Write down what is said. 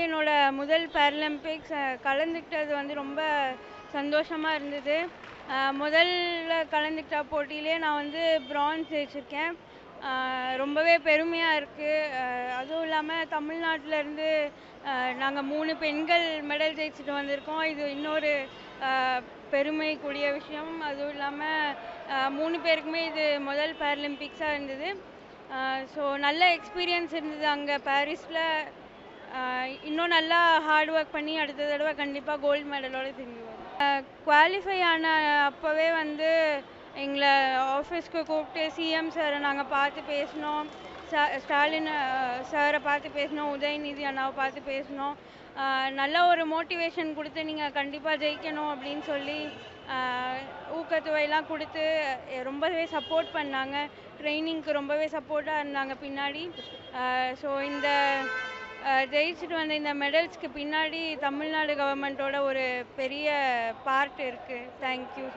என்னோட முதல் பேரலிம்பிக்ஸ். கலந்துக்கிட்டது வந்து ரொம்ப சந்தோஷமாக இருந்தது. முதல்ல கலந்துக்கிட்ட போட்டியிலே நான் வந்து பிரான்ஸ் ஜெயிச்சிருக்கேன். ரொம்பவே பெருமையாக இருக்குது. அதுவும் இல்லாமல் தமிழ்நாட்டிலேருந்து நாங்கள் 3 பெண்கள் மெடல் ஜெயிச்சுட்டு வந்திருக்கோம். இது இன்னொரு பெருமைக்குரிய விஷயம். அதுவும் இல்லாமல் 3 பேருக்குமே இது முதல் பேரலிம்பிக்ஸாக இருந்தது. ஸோ நல்ல எக்ஸ்பீரியன்ஸ் இருந்தது அங்கே பாரிஸில். இன்னும் நல்லா ஹார்ட் ஒர்க் பண்ணி அடுத்த தடவை கண்டிப்பாக கோல்டு மெடலோடு திரும்பி வரும். குவாலிஃபை ஆன அப்போவே வந்து எங்களை ஆஃபீஸ்க்கு கூப்பிட்டு சிஎம் சாரை நாங்கள் பார்த்து பேசினோம். ஸ்டாலின் சாரை பார்த்து பேசினோம். உதயநிதி அண்ணாவை பார்த்து பேசினோம். நல்ல ஒரு மோட்டிவேஷன் கொடுத்து நீங்கள் கண்டிப்பாக ஜெயிக்கணும் அப்படின்னு சொல்லி ஊக்கத்தொகையெல்லாம் கொடுத்து ரொம்பவே சப்போர்ட் பண்ணாங்க. ட்ரைனிங்க்கு ரொம்பவே சப்போர்ட்டாக இருந்தாங்க பின்னாடி. ஸோ இந்த ஜெயிச்சுட்டு வந்த இந்த மெடல்ஸ்க்கு பின்னாடி தமிழ்நாடு கவர்மெண்ட்டோட ஒரு பெரிய பார்ட் இருக்குது. தேங்க்யூ.